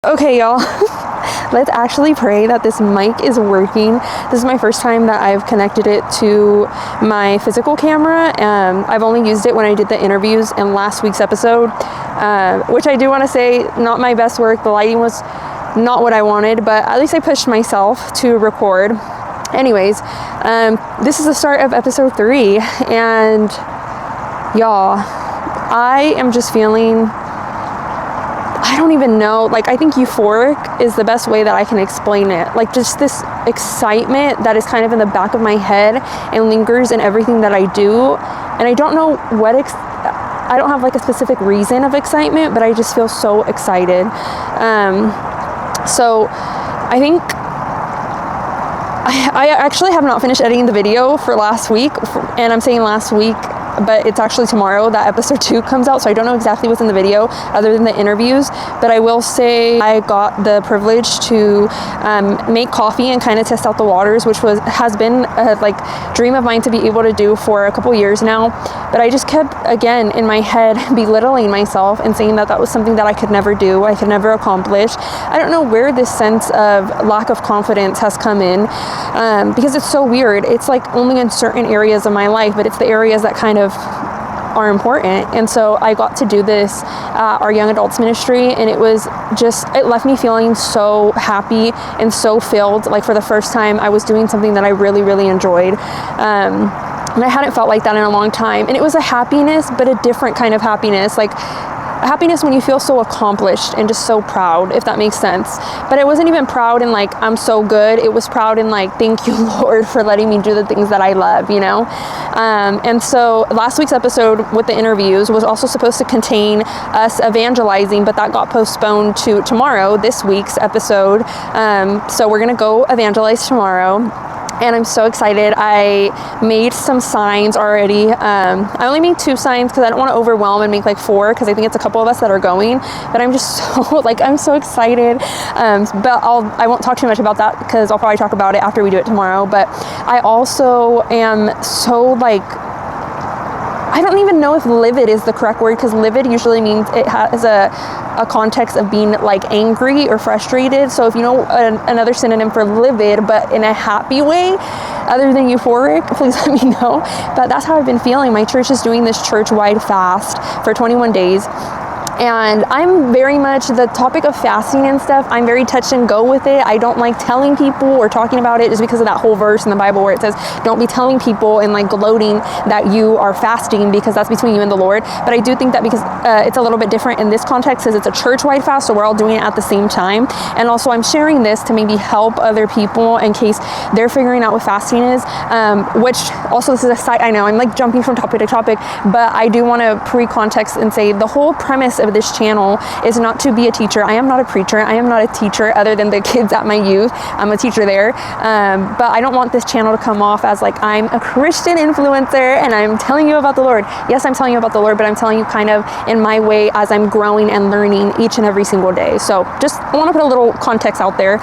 Okay, y'all, let's actually pray that this mic is working. This is my first time that I've connected it to my physical camera. I've only used it when I did the interviews in last week's episode, which I do want to say, not my best work. The lighting was not what I wanted, but at least I pushed myself to record. Anyways, this is the start of episode 3, and y'all, I am just feeling, I don't even know, like, I think euphoric is the best way that I can explain it. Like, just this excitement that is kind of in the back of my head and lingers in everything that I do. And I don't know what, I don't have like a specific reason of excitement, but I just feel so excited. So I think I actually have not finished editing the video for last week, and I'm saying last week, but it's actually tomorrow that episode 2 comes out, so I don't know exactly what's in the video other than the interviews. But I will say I got the privilege to make coffee and kind of test out the waters, which has been a dream of mine to be able to do for a couple years now. But I just kept, again, in my head belittling myself and saying that that was something that I could never do, I could never accomplish. I don't know where this sense of lack of confidence has come in, because it's so weird. It's like only in certain areas of my life, but it's the areas that kind of are important. And so I got to do this our young adults ministry, and it left me feeling so happy and so filled. Like, for the first time, I was doing something that I really, really enjoyed. And I hadn't felt like that in a long time. And it was a happiness, but a different kind of happiness. Like, a happiness when you feel so accomplished and just so proud, if that makes sense. But I wasn't even proud in like, I'm so good. It was proud in like, thank you, Lord, for letting me do the things that I love, you know? And so last week's episode with the interviews was also supposed to contain us evangelizing, but that got postponed to tomorrow, this week's episode. So we're gonna go evangelize tomorrow. And I'm so excited. I made some signs already. I only made 2 signs because I don't want to overwhelm and make like 4, because I think it's a couple of us that are going. But I'm just so I'm so excited. But I won't talk too much about that, because I'll probably talk about it after we do it tomorrow. But I also am so I don't even know if livid is the correct word, because livid usually means it has a context of being like angry or frustrated. So if you know another synonym for livid, but in a happy way other than euphoric, please let me know. But that's how I've been feeling. My church is doing this church-wide fast for 21 days. And I'm very much, the topic of fasting and stuff, I'm very touch and go with it. I don't like telling people or talking about it, just because of that whole verse in the Bible where it says, don't be telling people and like gloating that you are fasting, because that's between you and the Lord. But I do think that because it's a little bit different in this context, because it's a church-wide fast, so we're all doing it at the same time. And also I'm sharing this to maybe help other people in case they're figuring out what fasting is, which also, this is a side, I know I'm like jumping from topic to topic, but I do want to pre-context and say the whole premise of this channel is not to be a teacher. I am not a preacher. I am not a teacher other than the kids at my youth. I'm a teacher there. But I don't want this channel to come off as like I'm a Christian influencer and I'm telling you about the Lord. Yes, I'm telling you about the Lord, but I'm telling you kind of in my way as I'm growing and learning each and every single day. So just I want to put a little context out there.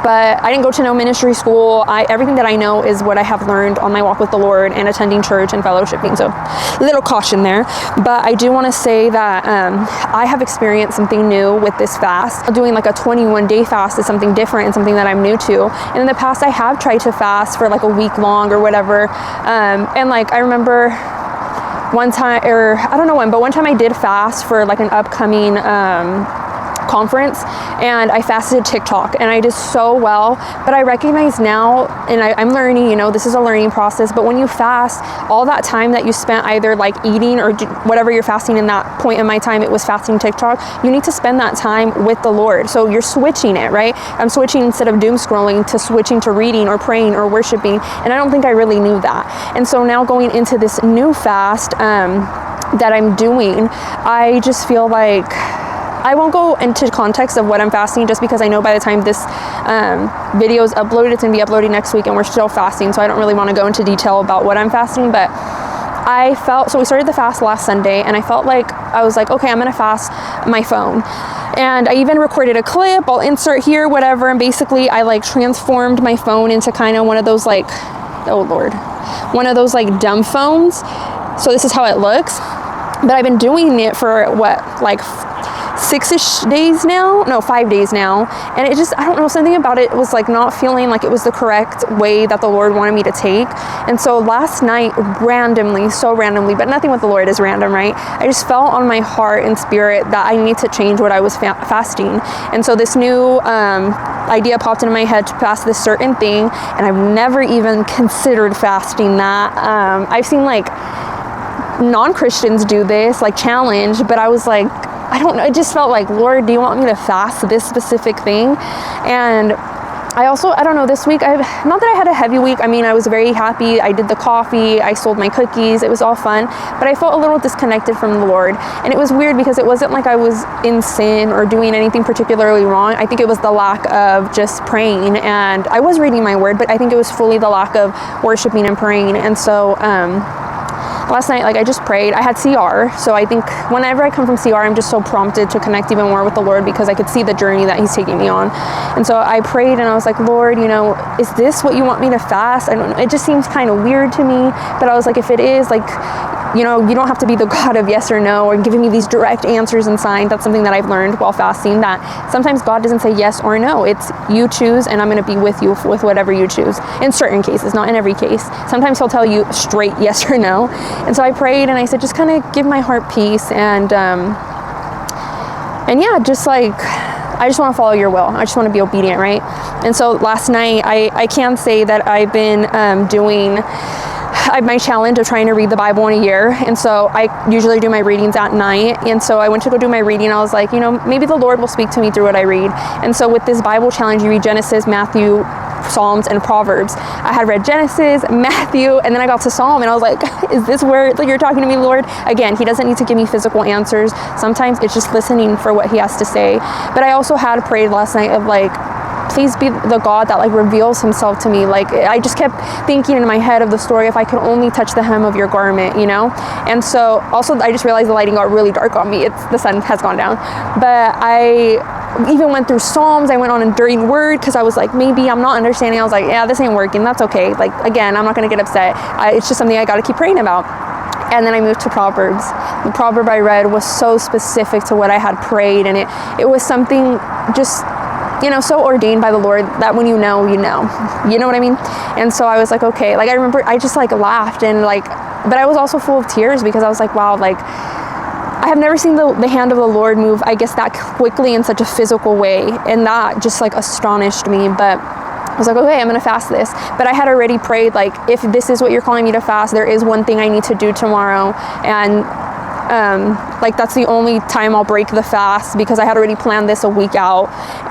But I didn't go to no ministry school. Everything that I know is what I have learned on my walk with the Lord and attending church and fellowshipping. So little caution there. But I do want to say that I have experienced something new with this fast. Doing like a 21-day fast is something different and something that I'm new to. And in the past, I have tried to fast for like a week long or whatever. And like I remember one time, or I don't know when, but one time I did fast for like an upcoming conference, and I fasted TikTok, and I did so well. But I recognize now, and I'm learning, you know, this is a learning process, but when you fast, all that time that you spent either like eating or whatever you're fasting, in that point in my time it was fasting TikTok, you need to spend that time with the Lord. So you're switching it, right? I'm switching, instead of doom scrolling, to switching to reading or praying or worshiping, and I don't think I really knew that. And so now going into this new fast that I'm doing, I just feel like I won't go into context of what I'm fasting, just because I know by the time this video is uploaded, it's going to be uploaded next week, and we're still fasting, so I don't really want to go into detail about what I'm fasting. But I felt, so we started the fast last Sunday, and I felt like, I was like, okay, I'm going to fast my phone. And I even recorded a clip, I'll insert here, whatever, and basically I like transformed my phone into kind of one of those like, oh Lord, one of those like dumb phones. So this is how it looks. but I've been doing it for like 6-ish days now, no, 5 days now, and it just, I don't know, something about it was like not feeling like it was the correct way that the Lord wanted me to take. And so last night, so randomly, but nothing with the Lord is random, right? I just felt on my heart and spirit that I need to change what I was fasting. And so this new idea popped into my head to fast this certain thing, and I've never even considered fasting that. I've seen like non-Christians do this, like challenge, but I was like, I don't know, it just felt like, Lord, do you want me to fast this specific thing? And I don't know, this week, not that I had a heavy week. I mean, I was very happy. I did the coffee, I sold my cookies, it was all fun, but I felt a little disconnected from the Lord. And it was weird because it wasn't like I was in sin or doing anything particularly wrong. I think it was the lack of just praying, and I was reading my word, but I think it was fully the lack of worshiping and praying. And so, last night, like I just prayed. I had CR, so I think whenever I come from CR, I'm just so prompted to connect even more with the Lord because I could see the journey that He's taking me on. And so I prayed and I was like, Lord, you know, is this what you want me to fast? I don't know. It just seems kind of weird to me, but I was like, if it is, like, you know, you don't have to be the God of yes or no or giving me these direct answers and signs. That's something that I've learned while fasting, that sometimes God doesn't say yes or no. It's you choose, and I'm going to be with you with whatever you choose. In certain cases, not in every case. Sometimes He'll tell you straight yes or no. And so I prayed and I said, just kind of give my heart peace, and yeah, just like, I just want to follow your will. I just want to be obedient, right? And so last night, I can say that I've been doing my challenge of trying to read the Bible in a year. And so I usually do my readings at night. And so I went to go do my reading. I was like, you know, maybe the Lord will speak to me through what I read. And so with this Bible challenge, you read Genesis, Matthew, Psalms, and Proverbs. I had read Genesis, Matthew, and then I got to Psalm, and I was like, is this where you're talking to me, Lord? Again, He doesn't need to give me physical answers. Sometimes it's just listening for what He has to say. But I also had prayed last night of like, please be the God that like reveals Himself to me. Like, I just kept thinking in my head of the story, if I could only touch the hem of your garment, you know? And so also I just realized the lighting got really dark on me. The sun has gone down. But I even went through Psalms. I went on enduring word because I was like, maybe I'm not understanding. I was like, yeah, this ain't working. That's okay. Like, again, I'm not going to get upset. It's just something I got to keep praying about. And then I moved to Proverbs. The proverb I read was so specific to what I had prayed. And it was something just, you know, so ordained by the Lord that when you know, you know what I mean? And so I was like, okay, like I remember I just like laughed and like, but I was also full of tears because I was like, wow, like I have never seen the hand of the Lord move, I guess, that quickly in such a physical way. And that just like astonished me. But I was like, okay, I'm going to fast this. But I had already prayed, like, if this is what you're calling me to fast, there is one thing I need to do tomorrow. And like that's the only time I'll break the fast because I had already planned this a week out,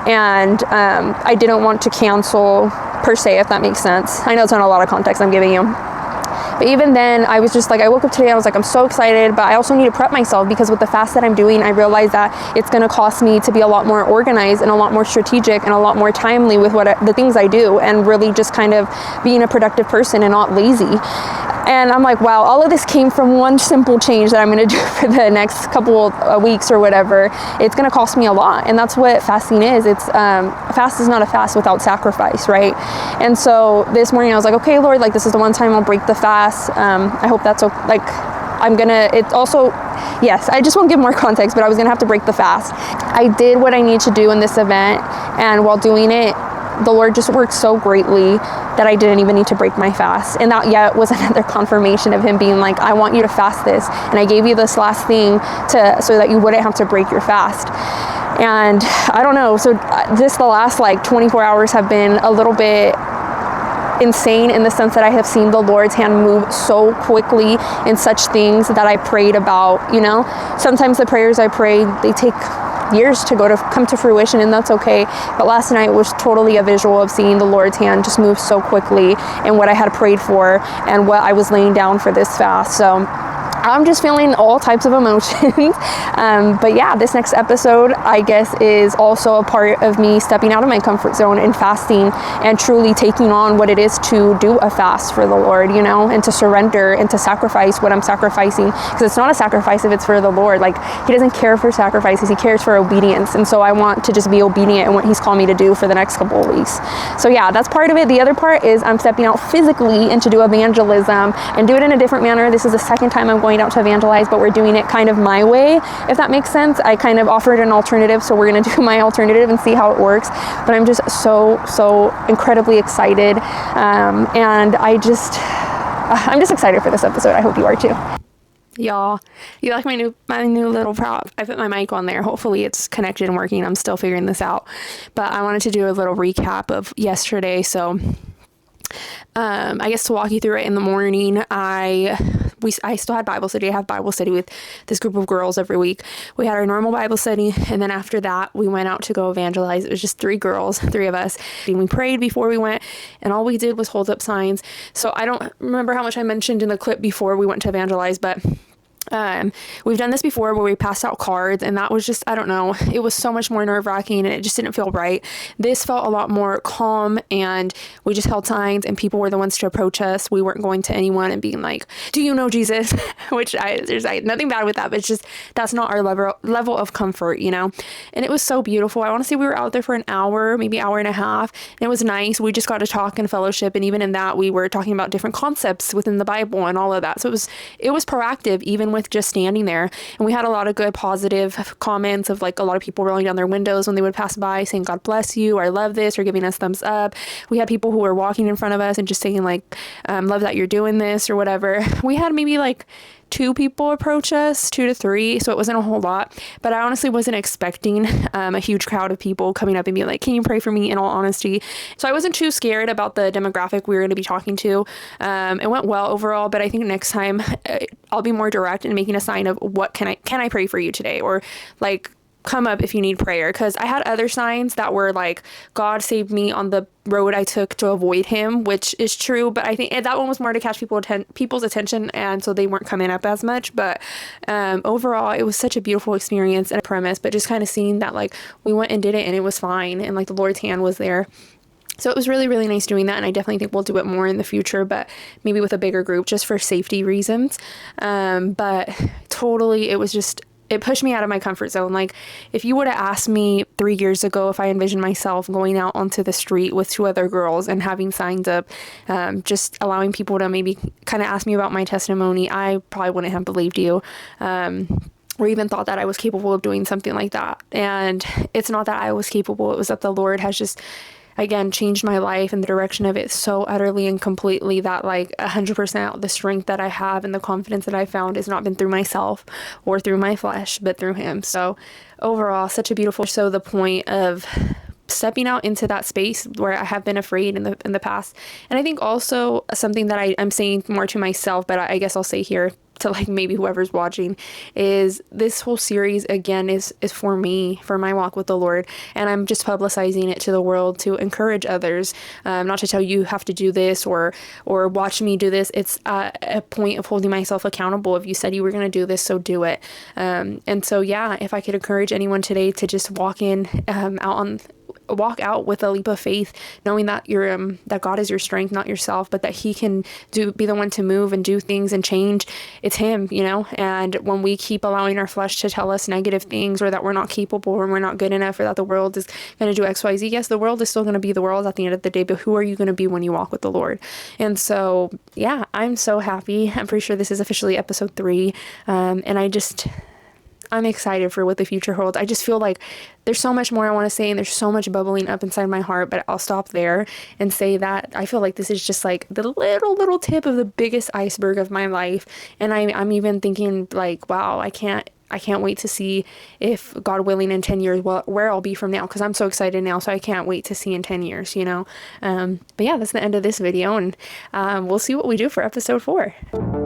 and I didn't want to cancel per se, if that makes sense. I know it's not a lot of context I'm giving you. But even then, I was just like, I woke up today, I was like, I'm so excited, but I also need to prep myself because with the fast that I'm doing, I realized that it's going to cost me to be a lot more organized and a lot more strategic and a lot more timely with the things I do, and really just kind of being a productive person and not lazy. And I'm like, wow, all of this came from one simple change that I'm going to do for the next couple of weeks or whatever. It's going to cost me a lot. And that's what fasting is. It's fast is not a fast without sacrifice, right? And so this morning I was like, okay, Lord, like this is the one time I'll break the fast. I hope that's okay. Like it also, yes, I just won't give more context, but I was going to have to break the fast. I did what I need to do in this event. And while doing it, the Lord just worked so greatly that I didn't even need to break my fast. And that yet was another confirmation of Him being like, I want you to fast this. And I gave you this last thing so that you wouldn't have to break your fast. And I don't know. So the last like 24 hours have been a little bit insane in the sense that I have seen the Lord's hand move so quickly in such things that I prayed about, you know. Sometimes the prayers I pray, they take years to come to fruition, and that's okay. But last night was totally a visual of seeing the Lord's hand just move so quickly and what I had prayed for and what I was laying down for this fast. So I'm just feeling all types of emotions. But yeah, this next episode, I guess, is also a part of me stepping out of my comfort zone and fasting and truly taking on what it is to do a fast for the Lord, you know, and to surrender and to sacrifice what I'm sacrificing. Because it's not a sacrifice if it's for the Lord. Like, He doesn't care for sacrifices. He cares for obedience. And so I want to just be obedient in what He's called me to do for the next couple of weeks. So yeah, that's part of it. The other part is I'm stepping out physically and to do evangelism and do it in a different manner. This is the second time I'm going going out to evangelize, but we're doing it kind of my way, if that makes sense. I kind of offered an alternative, so we're going to do my alternative and see how it works. But I'm just so incredibly excited, and I'm just excited for this episode. I hope you are too. Y'all, you like my new little prop? I put my mic on there. Hopefully it's connected and working. I'm still figuring this out, but I wanted to do a little recap of yesterday. So I guess to walk you through it, in the morning, I still had Bible study. I have Bible study with this group of girls every week. We had our normal Bible study, and then after that, we went out to go evangelize. It was just 3 girls, 3 of us. And we prayed before we went, and all we did was hold up signs. So I don't remember how much I mentioned in the clip before we went to evangelize, but we've done this before where we passed out cards, and that was just, I don't know, it was so much more nerve-wracking, and it just didn't feel right. This felt a lot more calm, and we just held signs, and people were the ones to approach us. We weren't going to anyone and being like, do you know Jesus? Which there's nothing bad with that, but it's just, that's not our level of comfort, you know? And it was so beautiful. I want to say we were out there for an hour, maybe hour and a half, and it was nice. We just got to talk and fellowship, and even in that, we were talking about different concepts within the Bible and all of that. So it was proactive, even with just standing there. And we had a lot of good positive comments of like a lot of people rolling down their windows when they would pass by saying, God bless you, or I love this, or giving us thumbs up. We had people who were walking in front of us and just saying like, love that you're doing this or whatever. We had maybe like 2 people approach us, 2 to 3, so it wasn't a whole lot, but I honestly wasn't expecting a huge crowd of people coming up and being like, can you pray for me, in all honesty. So I wasn't too scared about the demographic we were going to be talking to. It went well overall, but I think next time I'll be more direct in making a sign of what can I pray for you today, or like, come up if you need prayer. Because I had other signs that were like, God saved me on the road I took to avoid him, which is true, but I think that one was more to catch people's attention, and so they weren't coming up as much. But overall, it was such a beautiful experience and a premise, but just kind of seeing that like we went and did it and it was fine, and like the Lord's hand was there. So it was really, really nice doing that, and I definitely think we'll do it more in the future, but maybe with a bigger group just for safety reasons. But totally, it pushed me out of my comfort zone. Like, if you would have asked me 3 years ago if I envisioned myself going out onto the street with 2 other girls and having signs up, just allowing people to maybe kind of ask me about my testimony, I probably wouldn't have believed you. Or even thought that I was capable of doing something like that. And it's not that I was capable, it was that the Lord has just, again, changed my life in the direction of it so utterly and completely that like 100% the strength that I have and the confidence that I found has not been through myself or through my flesh, but through him. So overall, such a beautiful, so the point of stepping out into that space where I have been afraid in the past. And I think also something that I'm saying more to myself, but I guess I'll say here to like maybe whoever's watching, is this whole series again is for me, for my walk with the Lord, and I'm just publicizing it to the world to encourage others, not to tell you have to do this or watch me do this. It's a point of holding myself accountable. If you said you were going to do this, so do it. And so yeah, if I could encourage anyone today to just walk out with a leap of faith, knowing that that God is your strength, not yourself, but that he can be the one to move and do things and change. It's him, you know. And when we keep allowing our flesh to tell us negative things, or that we're not capable, or we're not good enough, or that the world is going to do XYZ, yes, the world is still going to be the world at the end of the day, but who are you going to be when you walk with the Lord? And so yeah, I'm so happy. I'm pretty sure this is officially episode 3, and I'm excited for what the future holds. I just feel like there's so much more I want to say, and there's so much bubbling up inside my heart, but I'll stop there and say that I feel like this is just like the little tip of the biggest iceberg of my life. And I'm even thinking like, wow, I can't wait to see, if God willing, in 10 years, where I'll be from now, because I'm so excited now. So I can't wait to see in 10 years, you know. But yeah, that's the end of this video, and we'll see what we do for episode 4.